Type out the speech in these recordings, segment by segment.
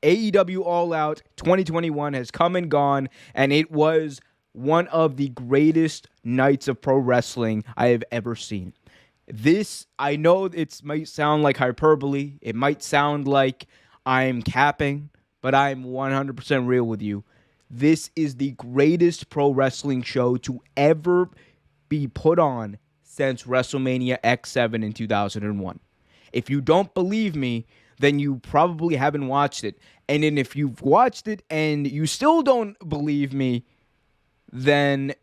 AEW All Out 2021 has come and gone, and it was one of the greatest nights of pro wrestling I have ever seen. This, I know it might sound like hyperbole. It might sound like I'm capping, but I'm 100% real with you. This is the greatest pro wrestling show to ever be put on since WrestleMania X7 in 2001. If you don't believe me, then you probably haven't watched it. And then if you've watched it and you still don't believe me, then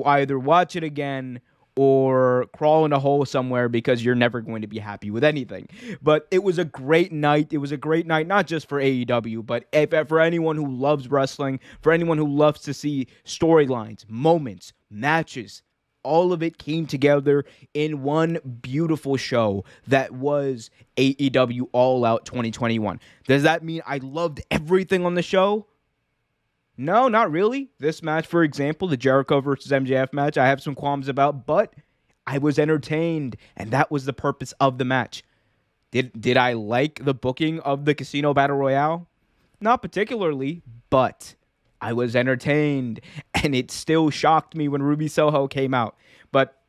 either watch it again or crawl in a hole somewhere, because you're never going to be happy with anything. But it was a great night. It was a great night, not just for AEW, but for anyone who loves wrestling, for anyone who loves to see storylines, moments, matches. All of it came together in one beautiful show that was AEW All Out 2021. Does that mean I loved everything on the show? No, not really. This match, for example, the Jericho versus MJF match, I have some qualms about, but I was entertained, and that was the purpose of the match. Did I like the booking of the Casino Battle Royale? Not particularly, but I was entertained, and it still shocked me when Ruby Soho came out. But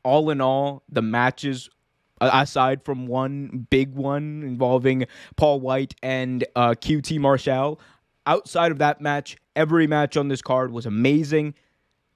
all in all, the matches, aside from one big one involving Paul White and QT Marshall, outside of that match, every match on this card was amazing.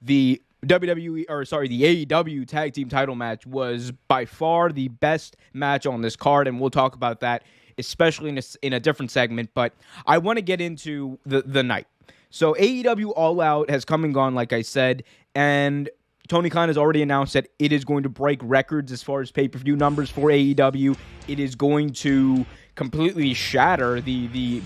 The the AEW tag team title match was by far the best match on this card, and we'll talk about that, especially in a different segment. But I want to get into the night. So AEW All Out has come and gone, like I said, and Tony Khan has already announced that it is going to break records as far as pay-per-view numbers for AEW. It is going to completely shatter the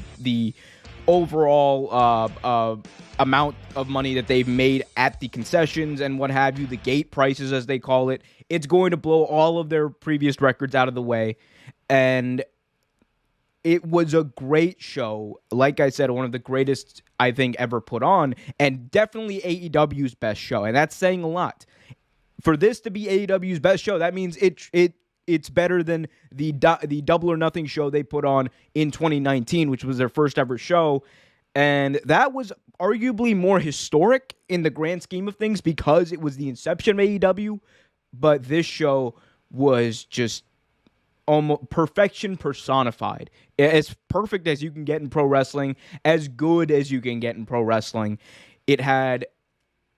overall amount of money that they've made at the concessions and what have you, the gate prices as they call it. It's going to blow all of their previous records out of the way. And it was a great show. Like I said, one of the greatest, I think, ever put on, and definitely AEW's best show. And that's saying a lot. For this to be AEW's best show, that means it's better than the Double or Nothing show they put on in 2019, which was their first ever show. And that was arguably more historic in the grand scheme of things because it was the inception of AEW. But this show was just almost perfection personified. As perfect as you can get in pro wrestling, as good as you can get in pro wrestling. It had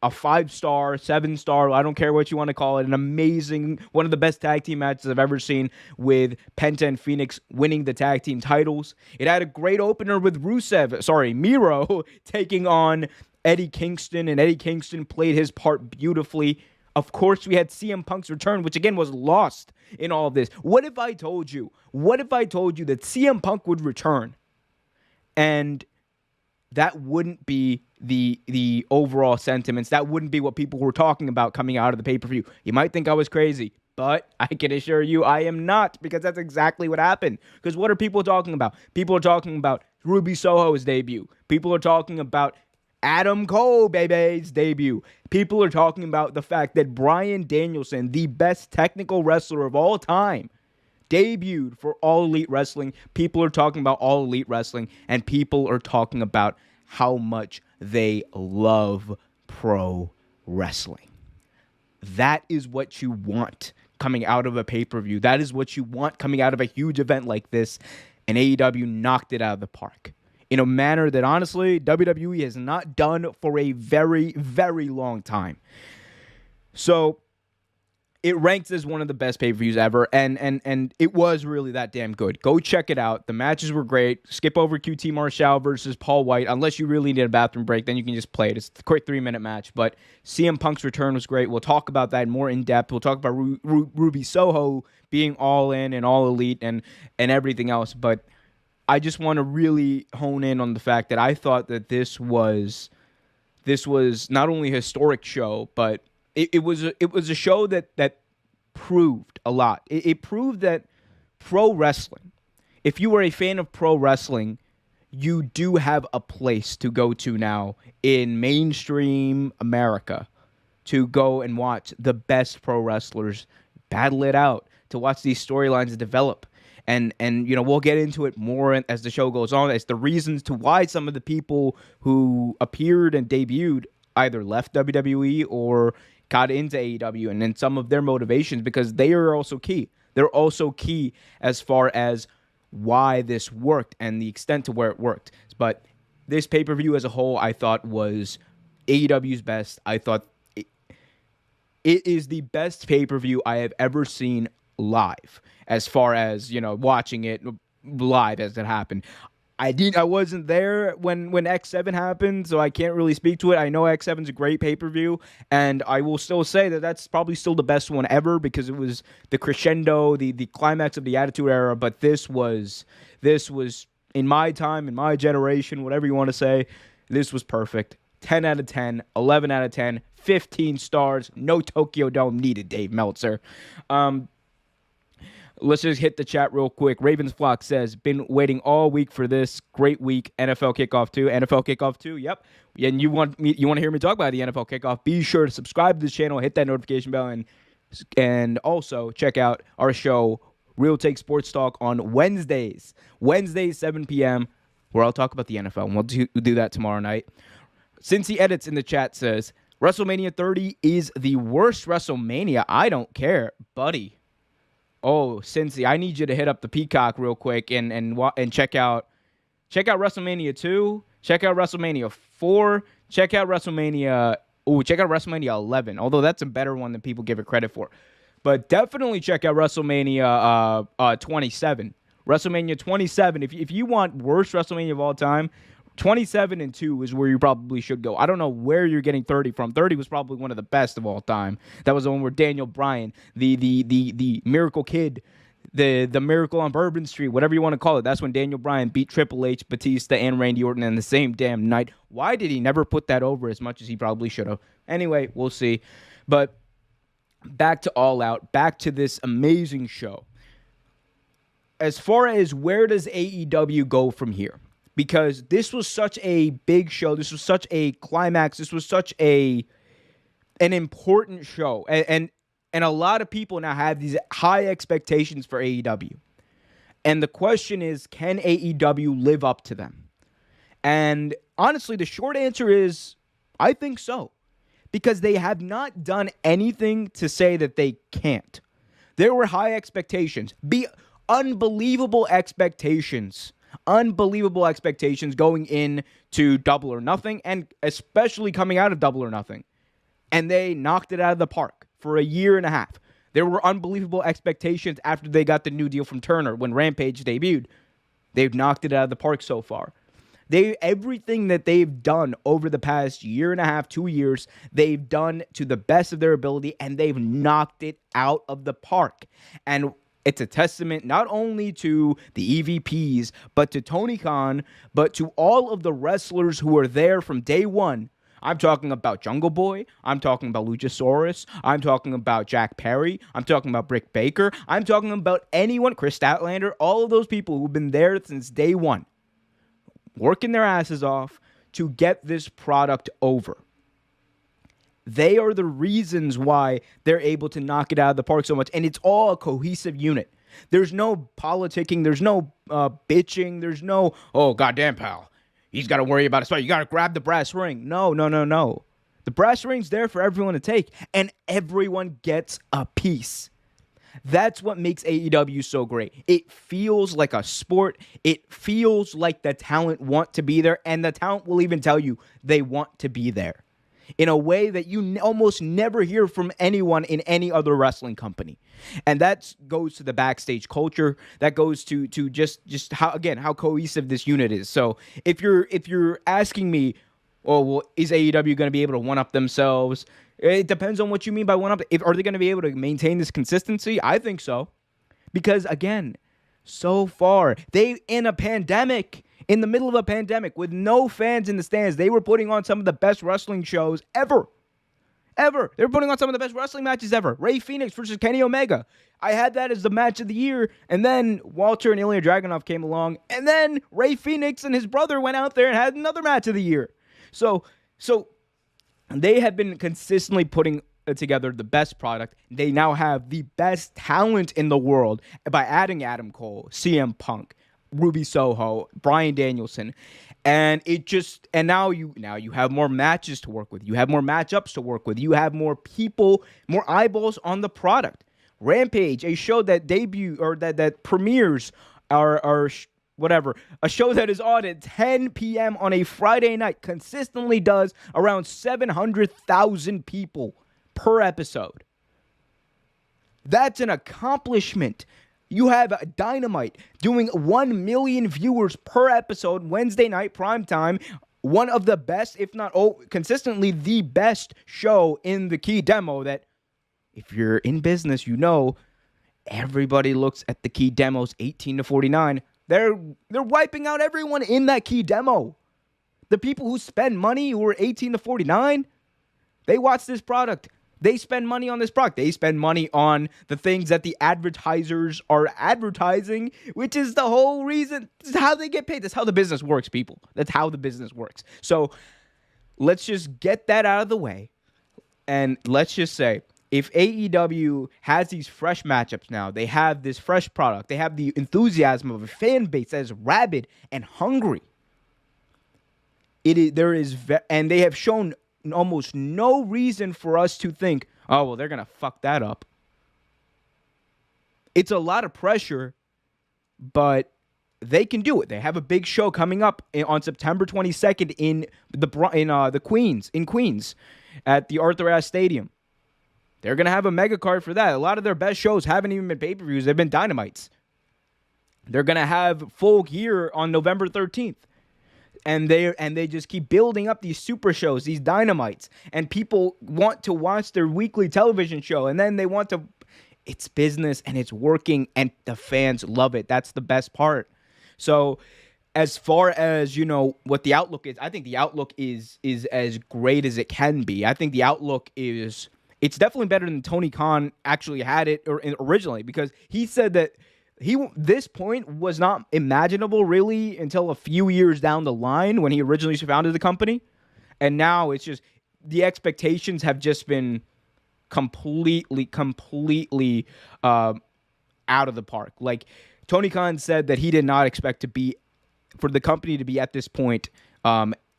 a 5-star, 7-star, I don't care what you want to call it, an amazing, one of the best tag team matches I've ever seen, with Penta and Phoenix winning the tag team titles. It had a great opener with Miro taking on Eddie Kingston, and Eddie Kingston played his part beautifully. Of course, we had CM Punk's return, which again was lost in all of this. What if I told you that CM Punk would return and that wouldn't be the overall sentiments? That wouldn't be what people were talking about coming out of the pay-per-view. You might think I was crazy, but I can assure you I am not, because that's exactly what happened. Because what are people talking about? People are talking about Ruby Soho's debut. People are talking about Adam Cole, baby's debut. People are talking about the fact that Bryan Danielson, the best technical wrestler of all time, debuted for All Elite Wrestling. People are talking about All Elite Wrestling, and people are talking about how much they love pro wrestling. That is what you want coming out of a pay-per-view. That is what you want coming out of a huge event like this, and AEW knocked it out of the park in a manner that, honestly, WWE has not done for a very, very long time. So it ranks as one of the best pay-per-views ever, and it was really that damn good. Go check it out. The matches were great. Skip over QT Marshall versus Paul White. Unless you really need a bathroom break, then you can just play it. It's a quick 3-minute match, but CM Punk's return was great. We'll talk about that more in depth. We'll talk about Ruby Soho being all in and all elite and everything else, but I just want to really hone in on the fact that I thought that this was not only a historic show, but it was a show that proved a lot. It proved that pro wrestling, if you are a fan of pro wrestling, you do have a place to go to now in mainstream America to go and watch the best pro wrestlers battle it out, to watch these storylines develop. And we'll get into it more as the show goes on, as the reasons to why some of the people who appeared and debuted either left WWE or got into AEW, and then some of their motivations, because they are also key. They're also key as far as why this worked and the extent to where it worked. But this pay-per-view as a whole, I thought, was AEW's best. I thought it is the best pay-per-view I have ever seen live, as far as, watching it live as it happened. I wasn't there when X7 happened, so I can't really speak to it. I know X7's a great pay-per-view, and I will still say that that's probably still the best one ever, because it was the crescendo, the climax of the Attitude Era. But this was in my time, in my generation, whatever you want to say, this was perfect. 10 out of 10, 11 out of 10, 15 stars, no Tokyo Dome needed, Dave Meltzer. Let's just hit the chat real quick. Ravens Flock says, been waiting all week for this. Great week. NFL Kickoff 2. NFL Kickoff 2, yep. And you want to hear me talk about the NFL Kickoff, be sure to subscribe to this channel, hit that notification bell, and also check out our show, Real Take Sports Talk, on Wednesdays, 7 p.m., where I'll talk about the NFL, and we'll do that tomorrow night. Cincy Edits in the chat says, WrestleMania 30 is the worst WrestleMania. I don't care, buddy. Oh, Cincy, I need you to hit up the Peacock real quick and check out WrestleMania 2, check out WrestleMania 4, check out WrestleMania 11, although that's a better one than people give it credit for. But definitely check out WrestleMania 27. WrestleMania 27, if you want worst WrestleMania of all time, 27 and 2 is where you probably should go. I don't know where you're getting 30 from. 30 was probably one of the best of all time. That was the one where Daniel Bryan, the Miracle Kid, the Miracle on Bourbon Street, whatever you want to call it. That's when Daniel Bryan beat Triple H, Batista, and Randy Orton in the same damn night. Why did he never put that over as much as he probably should have? Anyway, we'll see. But back to All Out, back to this amazing show. As far as where does AEW go from here? Because this was such a big show. This was such a climax. This was such an important show. And a lot of people now have these high expectations for AEW. And the question is, can AEW live up to them? And honestly, the short answer is, I think so. Because they have not done anything to say that they can't. There were high expectations. Unbelievable expectations going into Double or Nothing, and especially coming out of Double or Nothing. And they knocked it out of the park for a year and a half. There were unbelievable expectations after they got the new deal from Turner when Rampage debuted. They've knocked it out of the park so far. Everything that they've done over the past year and a half, 2 years, they've done to the best of their ability, and they've knocked it out of the park. And it's a testament not only to the EVPs, but to Tony Khan, but to all of the wrestlers who were there from day one. I'm talking about Jungle Boy. I'm talking about Luchasaurus. I'm talking about Jack Perry. I'm talking about Britt Baker. I'm talking about anyone, Chris Statlander, all of those people who've been there since day one, working their asses off to get this product over. They are the reasons why they're able to knock it out of the park so much. And it's all a cohesive unit. There's no politicking. There's no bitching. There's no, oh, goddamn, pal, he's got to worry about a spot. You got to grab the brass ring. No. The brass ring's there for everyone to take. And everyone gets a piece. That's what makes AEW so great. It feels like a sport. It feels like the talent want to be there. And the talent will even tell you they want to be there. In a way that you almost never hear from anyone in any other wrestling company. And that goes to the backstage culture. That goes to just how cohesive this unit is. So if you're asking me, oh, well, is AEW going to be able to one-up themselves? It depends on what you mean by one-up. Are they going to be able to maintain this consistency? I think so. Because, again, so far, in a pandemic, in the middle of a pandemic, with no fans in the stands, they were putting on some of the best wrestling shows ever. They were putting on some of the best wrestling matches ever. Rey Fenix versus Kenny Omega. I had that as the match of the year. And then Walter and Ilya Dragunov came along. And then Rey Fenix and his brother went out there and had another match of the year. So they have been consistently putting together the best product. They now have the best talent in the world by adding Adam Cole, CM Punk, Ruby Soho, Bryan Danielson. And now you have more matches to work with. You have more matchups to work with. You have more people, more eyeballs on the product. Rampage, a show that that premieres a show that is on at 10 p.m. on a Friday night, consistently does around 700,000 people per episode. That's an accomplishment. You have Dynamite doing 1 million viewers per episode, Wednesday night, primetime. One of the best, if not consistently the best show in the key demo that, if you're in business, everybody looks at the key demos 18 to 49. They're wiping out everyone in that key demo. The people who spend money, who are 18 to 49, they watch this product. They spend money on this product. They spend money on the things that the advertisers are advertising, which is the whole reason. This is how they get paid. That's how the business works, people. That's how the business works. So let's just get that out of the way. And let's just say, if AEW has these fresh matchups now, they have this fresh product, they have the enthusiasm of a fan base that is rabid and hungry. And they have shown almost no reason for us to think, oh, well, they're going to fuck that up. It's a lot of pressure, but they can do it. They have a big show coming up on September 22nd in Queens at the Arthur Ashe Stadium. They're going to have a mega card for that. A lot of their best shows haven't even been pay-per-views. They've been dynamites. They're going to have Full Gear on November 13th. And they just keep building up these super shows, these dynamites. And people want to watch their weekly television show. And then they want to... It's business and it's working and the fans love it. That's the best part. So as far as, what the outlook is, I think the outlook is as great as it can be. I think the outlook is... It's definitely better than Tony Khan actually had it originally, because he said that this point was not imaginable really until a few years down the line when he originally founded the company. And now it's just the expectations have just been completely out of the park. Like Tony Khan said that he did not expect for the company to be at this point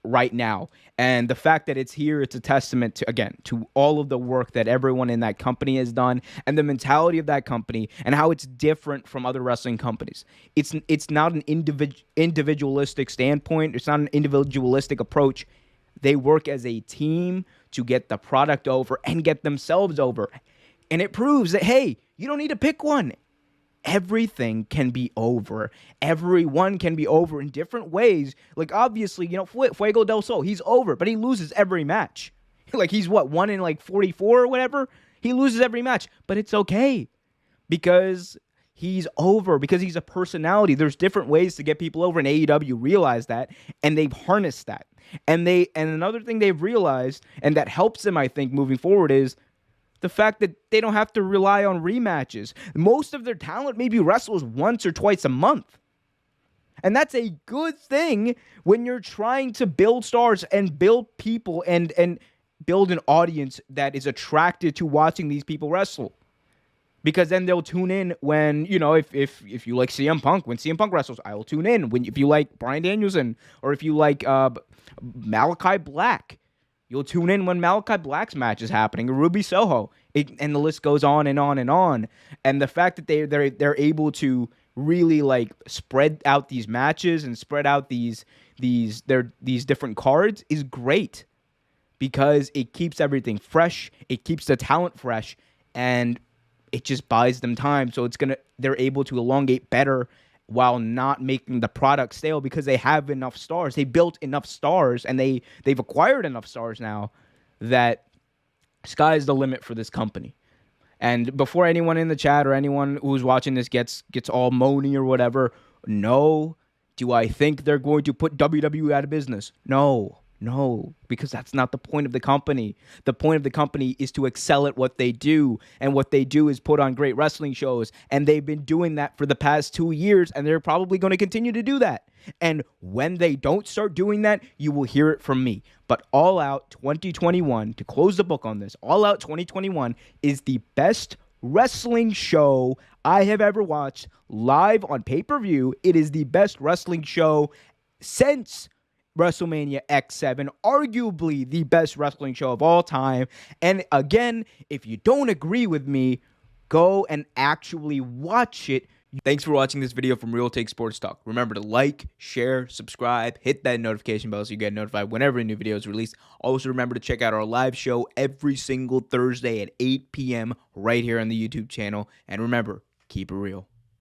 right now. And the fact that it's here, it's a testament to all of the work that everyone in that company has done and the mentality of that company and how it's different from other wrestling companies. It's not an individualistic standpoint. It's not an individualistic approach. They work as a team to get the product over and get themselves over. And it proves that, hey, you don't need to pick one. Everything can be over. Everyone can be over in different ways. Like, obviously, Fuego del Sol, he's over, but he loses every match. Like, he's 1 in 44 or whatever? He loses every match, but it's okay because he's over, because he's a personality. There's different ways to get people over, and AEW realized that, and they've harnessed that. And another thing they've realized, and that helps them, I think, moving forward, is the fact that they don't have to rely on rematches. Most of their talent maybe wrestles once or twice a month. And that's a good thing when you're trying to build stars and build people and build an audience that is attracted to watching these people wrestle. Because then they'll tune in when, if you like CM Punk, when CM Punk wrestles, I will tune in. If you like Bryan Danielson, or if you like Malachi Black, you'll tune in when Malachi Black's match is happening, or Ruby Soho, and the list goes on and on and on. And the fact that they're able to really spread out these matches and spread out these different cards is great, because it keeps everything fresh, it keeps the talent fresh, and it just buys them time. So they're able to elongate better while not making the product stale, because they have enough stars. They built enough stars, and they've acquired enough stars now that sky's the limit for this company. And before anyone in the chat or anyone who's watching this gets all moany or whatever, no. Do I think they're going to put WWE out of business? No. No, because that's not the point of the company. The point of the company is to excel at what they do. And what they do is put on great wrestling shows. And they've been doing that for the past 2 years. And they're probably going to continue to do that. And when they don't start doing that, you will hear it from me. But All Out 2021, to close the book on this, All Out 2021 is the best wrestling show I have ever watched live on pay-per-view. It is the best wrestling show since WrestleMania X7, arguably the best wrestling show of all time. And again, if you don't agree with me, go and actually watch it. Thanks for watching this video from Real Take Sports Talk. Remember to like, share, subscribe, hit that notification bell so you get notified whenever a new video is released. Also, remember to check out our live show every single Thursday at 8 p.m. right here on the YouTube channel. And remember, keep it real.